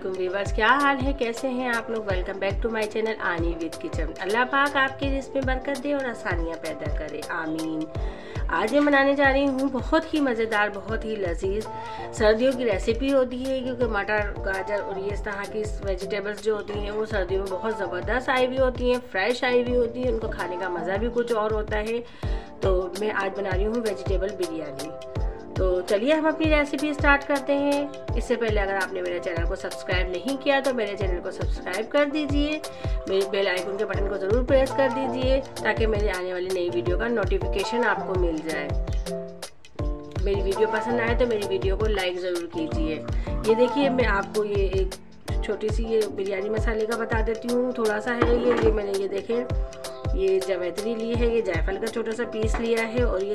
वालेकुम व्यूअर्स, क्या हाल है, कैसे हैं आप लोग। Welcome back to my channel Aani with kitchen. अल्लाह पाक आपके जिसमें बरकत दे और आसानियां पैदा करे, आमीन। आज मैं बनाने जा रही हूँ बहुत ही मज़ेदार, बहुत ही लजीज सर्दियों की रेसिपी होती है, क्योंकि मटर, गाजर और ये इस तरह की वेजिटेबल्स जो होती हैं वो सर्दियों में बहुत ज़बरदस्त आई हुई होती हैं, फ्रेश आई हुई होती हैं, उनको खाने का मज़ा भी कुछ और होता है। तो मैं आज बना रही हूँ वेजिटेबल बिरयानी। तो चलिए हम अपनी रेसिपी स्टार्ट करते हैं। इससे पहले अगर आपने मेरे चैनल को सब्सक्राइब नहीं किया तो मेरे चैनल को सब्सक्राइब कर दीजिए, मेरे बेल आइकन के बटन को ज़रूर प्रेस कर दीजिए ताकि मेरे आने वाली नई वीडियो का नोटिफिकेशन आपको मिल जाए। मेरी वीडियो पसंद आए तो मेरी वीडियो को लाइक ज़रूर कीजिए। ये देखिए, मैं आपको ये एक छोटी सी ये बिरयानी मसाले का बता देती हूँ। थोड़ा सा है ये मैंने ये देखें, ये जावित्री ली है, ये जायफल का छोटा सा पीस लिया है, और ये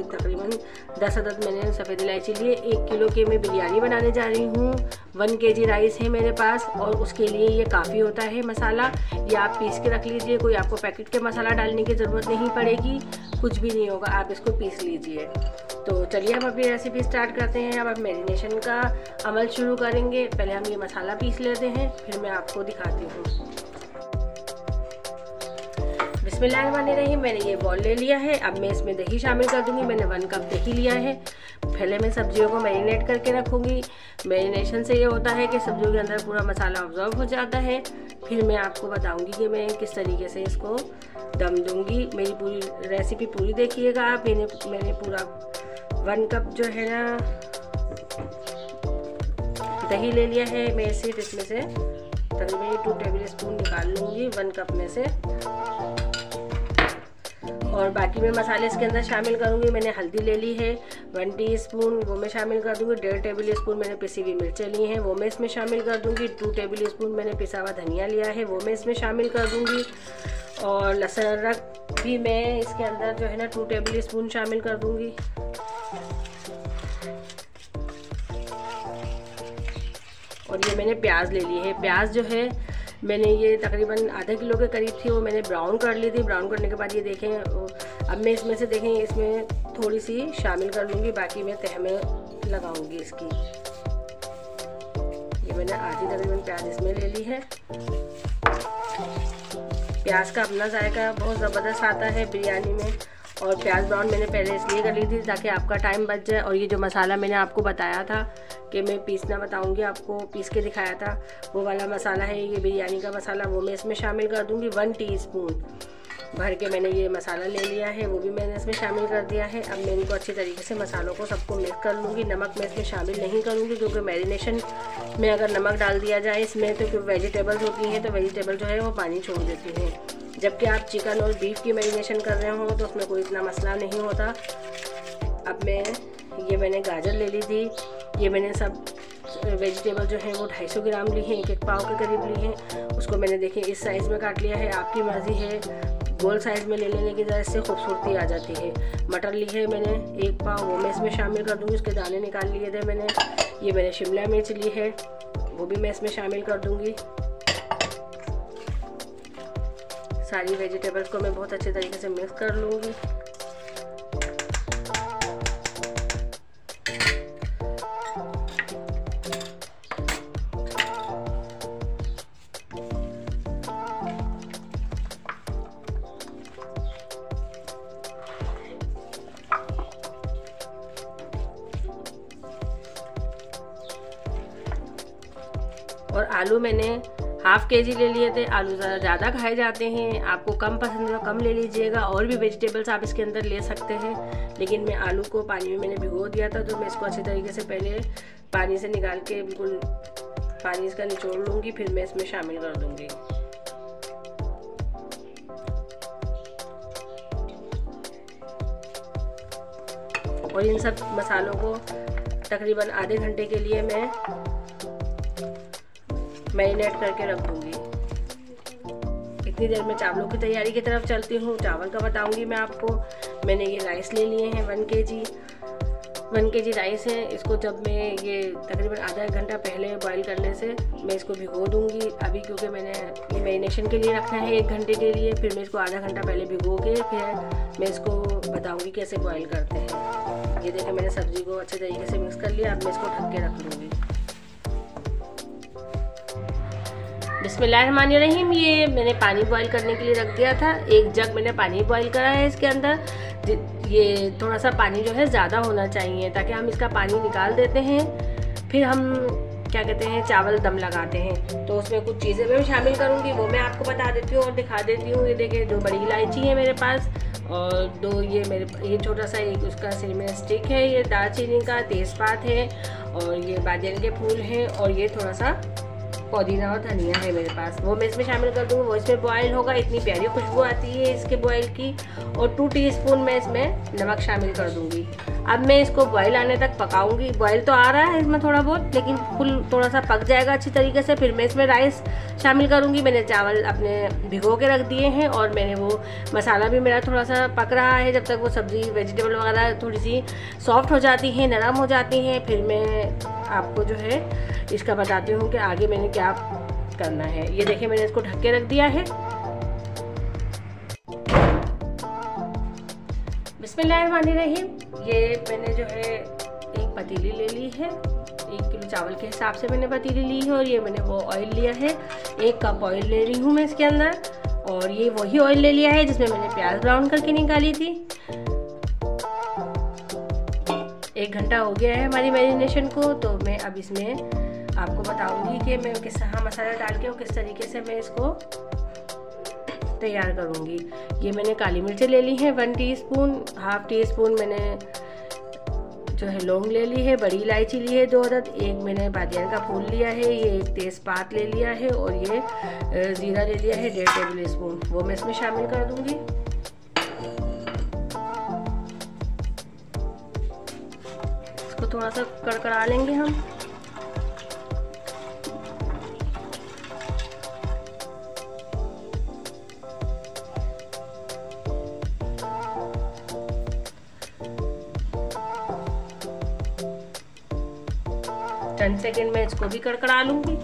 तकरीबन 10 अदद मैंने सफ़ेद इलायची लिए। 1 किलो की मैं बिरयानी बनाने जा रही हूँ। 1 kg राइस है मेरे पास, और उसके लिए ये काफ़ी होता है मसाला। ये आप पीस के रख लीजिए, कोई आपको पैकेट के मसाला डालने की ज़रूरत नहीं पड़ेगी, कुछ भी नहीं होगा, आप इसको पीस लीजिए। तो चलिए हम अपनी रेसिपी स्टार्ट करते हैं। अब मैरिनेशन का अमल शुरू करेंगे। पहले हम ये मसाला पीस लेते हैं, फिर मैं आपको दिखाती हूँ। बिस्मिल्लाहिर्रहमानिर्रहीम। मैंने ये बॉल ले लिया है। अब मैं इसमें दही शामिल कर दूंगी। मैंने 1 कप दही लिया है। पहले मैं सब्जियों को मैरिनेट करके रखूँगी। मैरिनेशन से ये होता है कि सब्जियों के अंदर पूरा मसाला ऑब्जर्व हो जाता है। फिर मैं आपको बताऊंगी कि मैं किस तरीके से इसको दम दूंगी। मेरी पूरी रेसिपी पूरी देखिएगा आप। मैंने पूरा 1 कप जो है ना दही ले लिया है। मैं सिर्फ इसमें से तकरीबन 2 टेबल स्पून निकाल लूँगी 1 कप में से, और बाकी मैं मसाले इसके अंदर शामिल करूँगी। मैंने हल्दी ले ली है 1 टीस्पून, वो मैं शामिल कर दूँगी। 1.5 टेबल स्पून मैंने पिसी हुई मिर्चें ली हैं, वो मैं इसमें शामिल कर दूँगी। 2 टेबल स्पून मैंने पिसा हुआ धनिया लिया है, वो मैं इसमें शामिल कर दूँगी। और लहसुन अदरक भी मैं इसके अंदर जो है ना 2 टेबल स्पून शामिल कर दूँगी। और ये मैंने प्याज ले ली है। प्याज जो है मैंने ये तकरीबन आधा किलो के करीब थी, वो मैंने ब्राउन कर ली थी। ब्राउन करने के बाद ये देखें, अब मैं इसमें से देखें इसमें थोड़ी सी शामिल कर लूँगी, बाकी मैं तह में लगाऊंगी इसकी। ये मैंने आधी तकरीबन प्याज इसमें ले ली है। प्याज का अपना जायका बहुत ज़बरदस्त आता है बिरयानी में, और प्याज ब्राउन मैंने पहले इसलिए कर ली थी ताकि आपका टाइम बच जाए। और ये जो मसाला मैंने आपको बताया था कि मैं पीसना बताऊंगी, आपको पीस के दिखाया था, वो वाला मसाला है ये बिरयानी का मसाला, वो मैं इसमें शामिल कर दूंगी। 1 टीस्पून भर के मैंने ये मसाला ले लिया है, वो भी मैंने इसमें शामिल कर दिया है। अब मैं इनको अच्छी तरीके से मसालों को सबको मिक्स कर लूँगी। नमक मैं इसमें शामिल नहीं करूँगी, क्योंकि मैरिनेशन में अगर नमक डाल दिया जाए इसमें तो क्योंकि वेजिटेबल्स होती हैं तो वेजिटेबल जो है वो पानी छोड़ देती हैं, जबकि आप चिकन और बीफ की मैरिनेशन कर रहे हो तो उसमें कोई इतना मसला नहीं होता। अब मैंने गाजर ले ली थी। ये मैंने सब वेजिटेबल जो है वो 250 ग्राम ली हैं, 1 पाव के करीब ली हैं। उसको मैंने देखिए इस साइज़ में काट लिया है, आपकी मर्ज़ी है गोल साइज़ में ले लेने की, ज़रा इससे खूबसूरती आ जाती है। मटर ली है मैंने 1 पाव, वो मैं इसमें शामिल कर दूँगी। उसके दाने निकाल लिए थे मैंने। ये मैंने शिमला मिर्च ली है, वो भी मैं इसमें शामिल कर दूँगी। सारी वेजिटेबल्स को मैं बहुत अच्छे तरीके से मिक्स कर लूँगी। और आलू मैंने 1/2 kg ले लिए थे। आलू ज़रा ज़्यादा खाए जाते हैं, आपको कम पसंद है तो कम ले लीजिएगा, और भी वेजिटेबल्स आप इसके अंदर ले सकते हैं। लेकिन मैं आलू को पानी में मैंने भिगो दिया था, तो मैं इसको अच्छी तरीके से पहले पानी से निकाल के बिल्कुल पानी इसका निचोड़ लूँगी, फिर मैं इसमें शामिल कर दूँगी। और इन सब मसालों को तकरीबन आधे घंटे के लिए मैं मैरिनेट करके रख दूँगी। इतनी देर में चावलों की तैयारी की तरफ चलती हूँ। चावल का बताऊँगी मैं आपको। मैंने ये राइस ले लिए हैं 1 kg राइस है। इसको जब मैं ये तकरीबन आधा घंटा पहले बॉईल करने से मैं इसको भिगो दूँगी अभी, क्योंकि मैंने ये मैरिनेशन के लिए रखना है 1 घंटे के लिए। फिर मैं इसको आधा घंटा पहले भिगो के फिर मैं इसको बताऊँगी कैसे बॉईल करते हैं। ये देखिए मैंने सब्ज़ी को अच्छे तरीके से मिक्स कर लिया। अब मैं इसको ढक के रख लूँगी। बिस्मिल्लाहिर्रहमानिर्रहीम। ये मैंने पानी बॉईल करने के लिए रख दिया था। 1 जग मैंने पानी बॉईल करा है। इसके अंदर ये थोड़ा सा पानी जो है ज़्यादा होना चाहिए ताकि हम इसका पानी निकाल देते हैं। फिर हम क्या कहते हैं चावल दम लगाते हैं। तो उसमें कुछ चीज़ें मैं शामिल करूँगी, वो मैं आपको बता देती हूँ और दिखा देती हूँ। ये देखिए 2 बड़ी इलायची है मेरे पास और 2 ये छोटा सा एक उसका सिनेमन स्टिक है। ये दालचीनी का तेज़पात है और ये बादियान के फूल हैं और ये थोड़ा सा पुदीना और धनिया है मेरे पास, वो मैं इसमें शामिल कर दूँगी। वो इसमें बॉयल होगा, इतनी प्यारी खुशबू आती है इसके बॉयल की। और 2 टीस्पून मैं इसमें नमक शामिल कर दूँगी। अब मैं इसको बॉयल आने तक पकाऊंगी। बॉयल तो आ रहा है इसमें थोड़ा बहुत, लेकिन फुल थोड़ा सा पक जाएगा अच्छी तरीके से। फिर मैं इसमें राइस शामिल करूँगी। मैंने चावल अपने भिगो के रख दिए हैं और मैंने वो मसाला भी मेरा थोड़ा सा पक रहा है। जब तक वो सब्ज़ी वेजिटेबल वगैरह थोड़ी सी सॉफ्ट हो जाती हैं, नरम हो जाती हैं, फिर मैं आपको जो है इसका बताती हूँ कि आगे मैंने क्या करना है। ये देखिए मैंने इसको ढक के रख दिया है। बिस्मिल्लाहिर्रहमानिर्रहीम। ये मैंने जो है एक पतीली ले ली है। 1 किलो चावल के हिसाब से मैंने पतीली ली है और ये मैंने वो ऑयल लिया है। 1 कप ऑयल ले रही हूँ मैं इसके अंदर। और ये वही ऑयल ले लिया है जिसमें मैंने प्याज ब्राउन करके निकाली थी। 1 घंटा हो गया है हमारी मैरिनेशन को। तो मैं अब इसमें आपको बताऊंगी कि मैं किस मसाला डाल के और किस तरीके से मैं इसको तैयार करूंगी। ये मैंने काली मिर्चें ले ली हैं 1 टीस्पून, 1/2 टीस्पून मैंने जो है लौंग ले ली है, बड़ी इलायची ली है 2 अदद, 1 मैंने बादियान का फूल लिया है, ये 1 तेज़पात ले लिया है और ये ज़ीरा ले लिया है 1.5 टेबल स्पून। वो मैं इसमें शामिल कर दूंगी। इसको थोड़ा सा कड़कड़ा लेंगे हम। चंद सेकेंड में इसको भी कड़कड़ा लूंगी।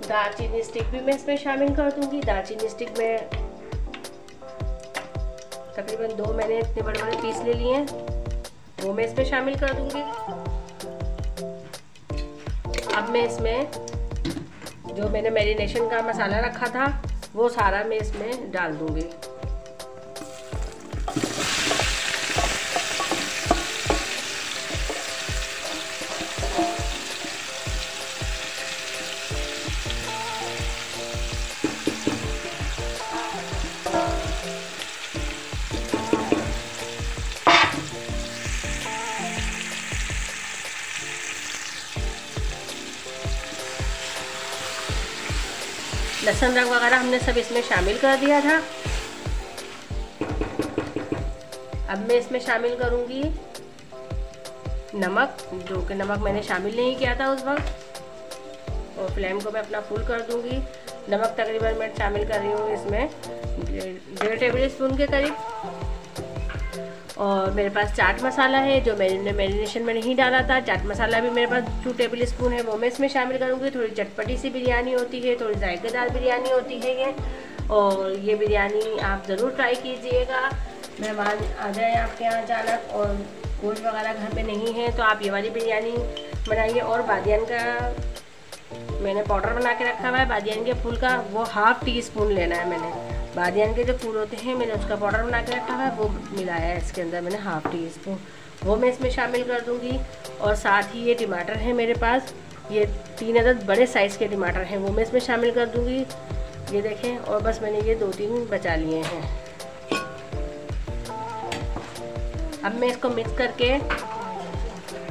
दालचीनी स्टिक भी मैं इसमें शामिल कर दूंगी। दालचीनी स्टिक में तकरीबन 2 मैंने इतने बड़े बड़े पीस ले लिए हैं, वो मैं इसमें शामिल कर दूंगी। अब मैं इसमें जो मैंने मैरिनेशन का मसाला रखा था वो सारा मैं इसमें डाल दूंगी। लहसुन रंग वगैरह हमने सब इसमें शामिल कर दिया था। अब मैं इसमें शामिल करूंगी नमक, जो कि नमक मैंने शामिल नहीं किया था उस वक्त। और फ्लेम को मैं अपना फुल कर दूंगी। नमक तकरीबन मैं शामिल कर रही हूँ इसमें 1.5 टेबल स्पून के करीब। और मेरे पास चाट मसाला है जो मैंने मैरिनेशन में नहीं डाला था। चाट मसाला भी मेरे पास 2 टेबल स्पून है, वो मैं इसमें शामिल करूँगी। थोड़ी चटपटी सी बिरयानी होती है, थोड़ी जायकेदार बिरयानी होती है ये। और ये बिरयानी आप ज़रूर ट्राई कीजिएगा। मेहमान आ जाए आपके यहाँ अचानक और गोश्त वगैरह घर पे नहीं है तो आप ये वाली बिरयानी बनाइए। और बादियान का मैंने पाउडर बना के रखा हुआ है, बादियान के फूल का, वो 1/2 टीस्पून लेना है। मैंने बादियान के जो फूल होते हैं मैंने उसका पाउडर बना के रखा हुआ है, वो मिलाया है इसके अंदर मैंने 1/2 टीस्पून, वो मैं इसमें शामिल कर दूंगी। और साथ ही ये टमाटर है मेरे पास, ये 3 अदद बड़े साइज़ के टमाटर हैं, वो मैं इसमें शामिल कर दूंगी। ये देखें, और बस मैंने ये 2-3 बचा लिए हैं। अब मैं इसको मिक्स करके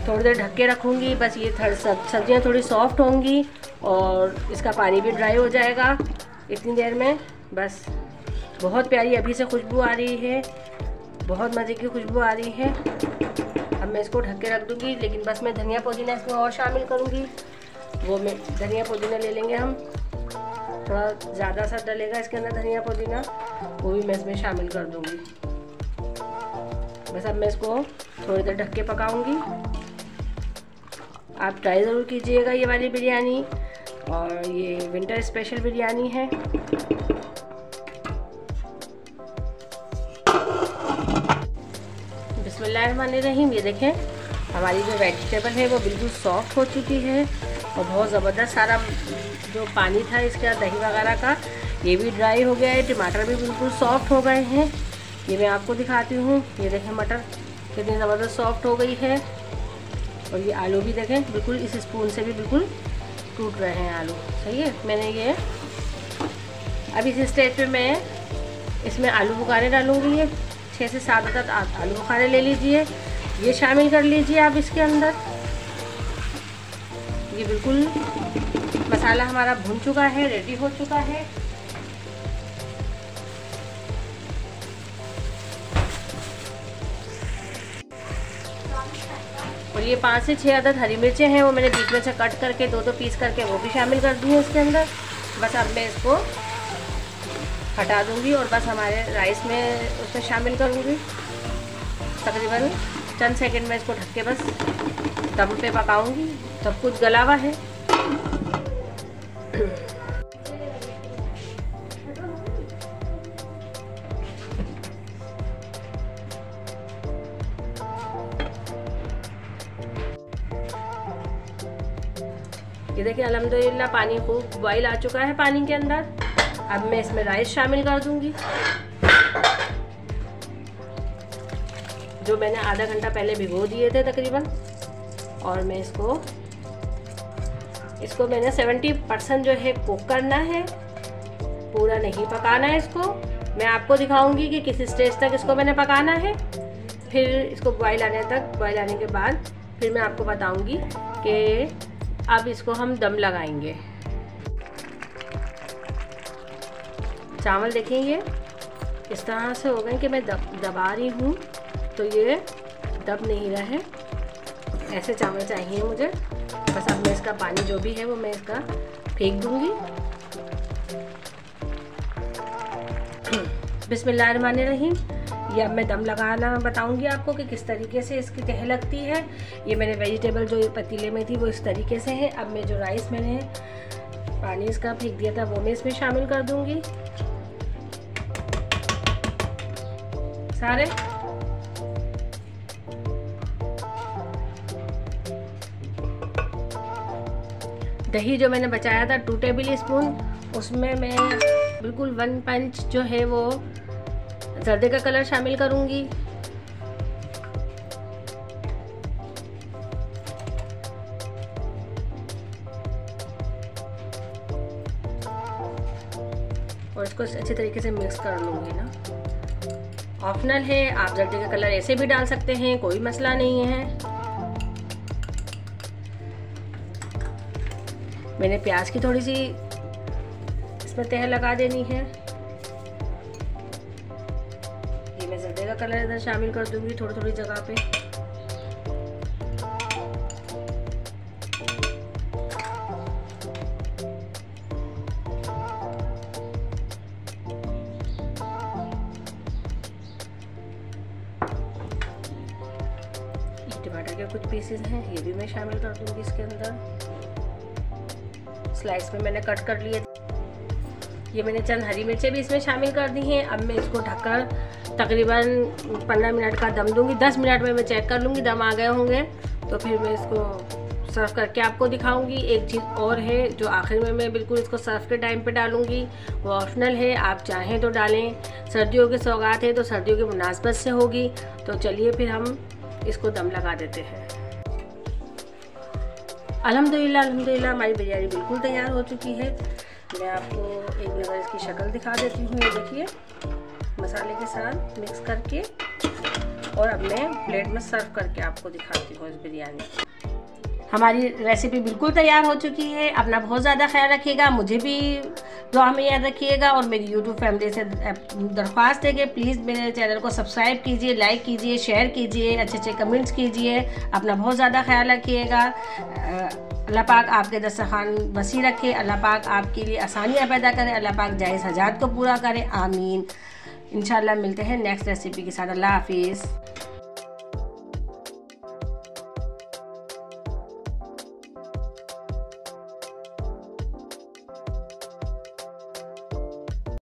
थोड़ी देर ढक के रखूँगी। बस ये सब्जियाँ थोड़ी सॉफ्ट होंगी और इसका पानी भी ड्राई हो जाएगा इतनी देर में। बस बहुत प्यारी अभी से खुशबू आ रही है, बहुत मज़े की खुशबू आ रही है। अब मैं इसको ढक के रख दूँगी। लेकिन बस मैं धनिया पुदीना इसमें और शामिल करूँगी। वो मैं धनिया पुदीना ले लेंगे हम, थोड़ा ज़्यादा सा डलेगा इसके अंदर धनिया पुदीना, वो भी मैं इसमें शामिल कर दूँगी। बस अब मैं इसको थोड़ी देर ढक के पकाऊँगी। आप ट्राई ज़रूर कीजिएगा ये वाली बिरयानी, और ये विंटर स्पेशल बिरयानी है। बिस्मिल्लाहिर्रहमानिर्रहीम। ये देखें हमारी जो वेजिटेबल है वो बिल्कुल सॉफ्ट हो चुकी है और बहुत ज़बरदस्त सारा जो पानी था इसका दही वगैरह का ये भी ड्राई हो गया है। टमाटर भी बिल्कुल सॉफ्ट हो गए हैं। ये मैं आपको दिखाती हूँ। ये देखें मटर कितनी ज़बरदस्त सॉफ्ट हो गई है। और ये आलू भी देखें बिल्कुल इस स्पून से भी बिल्कुल टूट रहे हैं आलू। सही है। मैंने ये अब इस स्टेज पे मैं इसमें आलू बुखारे डालूँगी। ये 6 से 7 अदद आलू बुखारे ले लीजिए, ये शामिल कर लीजिए आप इसके अंदर। ये बिल्कुल मसाला हमारा भुन चुका है, रेडी हो चुका है। और ये 5 से 6 अदद हरी मिर्चें हैं, वो मैंने बीच में से कट करके 2-2 पीस करके वो भी शामिल कर दी है इसके अंदर। बस अब मैं इसको हटा दूंगी और बस हमारे राइस में उसमें शामिल करूंगी। तकरीबन चंद सेकंड में इसको ढक के बस दम पे पकाऊंगी। सब कुछ गला हुआ है। ये देखिए अल्हम्दुलिल्लाह पानी खूब बॉईल आ चुका है पानी के अंदर। अब मैं इसमें राइस शामिल कर दूंगी जो मैंने आधा घंटा पहले भिगो दिए थे तकरीबन। और मैं इसको मैंने 70% जो है कुक करना है, पूरा नहीं पकाना है इसको। मैं आपको दिखाऊंगी कि किस स्टेज तक इसको मैंने पकाना है। फिर इसको बॉईल आने के बाद फिर मैं आपको बताऊंगी कि अब इसको हम दम लगाएंगे। चावल देखेंगे इस तरह से हो गए कि मैं दबा रही हूँ तो ये दब नहीं रहे। ऐसे चावल चाहिए मुझे। बस अब मैं इसका पानी जो भी है वो मैं इसका फेंक दूंगी। बिस्मिल्लाहिर्रहमानिर्रहीम। ये अब मैं दम लगाना बताऊंगी आपको कि किस तरीके से इसकी तह लगती है। ये मैंने वेजिटेबल जो पतीले में थी वो इस तरीके से है। अब मैं जो राइस मैंने पानी इसका फेंक दिया था वो मैं इसमें शामिल कर दूंगी सारे। दही जो मैंने बचाया था 2 टेबल स्पून, उसमें मैं बिल्कुल 1 पंच जो है वो जर्दे का कलर शामिल करूंगी। और इसको अच्छे तरीके से मिक्स कर लूंगी ना। ऑप्शनल है, आप जर्दे का कलर ऐसे भी डाल सकते हैं, कोई मसला नहीं है। मैंने प्याज की थोड़ी सी इसमें तह लगा देनी है। ये मैं जर्दे का कलर इधर शामिल कर दूंगी थोड़ी जगह पे। टमाटर के कुछ पीसेस हैं, ये भी मैं शामिल कर दूंगी इसके अंदर। स्लाइस में मैंने कट कर लिए। ये मैंने चंद हरी मिर्चें भी इसमें शामिल कर दी हैं। अब मैं इसको ढककर तकरीबन 15 मिनट का दम दूंगी। 10 मिनट में मैं चेक कर लूँगी दम आ गए होंगे तो फिर मैं इसको सर्व करके आपको दिखाऊंगी। एक चीज़ और है जो आखिर में मैं बिल्कुल इसको सर्व के टाइम पे डालूंगी, वो ऑप्शनल है, आप चाहें तो डालें। सर्दियों की सौगात है तो सर्दियों की मुनासबत से होगी। तो चलिए फिर हम इसको दम लगा देते हैं। अल्हम्दुलिल्लाह हमारी बिरयानी बिल्कुल तैयार हो चुकी है। मैं आपको एक नज़र इसकी शक्ल दिखा देती हूँ। ये देखिए मसाले के साथ मिक्स करके। और अब मैं प्लेट में सर्व करके आपको दिखाती हूँ इस बिरयानी। हमारी रेसिपी बिल्कुल तैयार हो चुकी है। अपना बहुत ज़्यादा ख्याल रखिएगा, मुझे भी दुआ में याद रखिएगा। और मेरी यूट्यूब फैमिली से दरख्वास्त है कि प्लीज़ मेरे चैनल को सब्सक्राइब कीजिए, लाइक कीजिए, शेयर कीजिए, अच्छे कमेंट्स कीजिए। अपना बहुत ज़्यादा ख्याल रखिएगा। अल्लाह पाक आपके दस्तरखान वसी रखे। अल्लाह पाक आपके लिए आसानियाँ पैदा करे। अल्लाह पाक जायज़ हजात को पूरा करे। आमीन। इंशाल्लाह मिलते हैं नेक्स्ट रेसिपी के साथ। अल्लाह हाफिज़।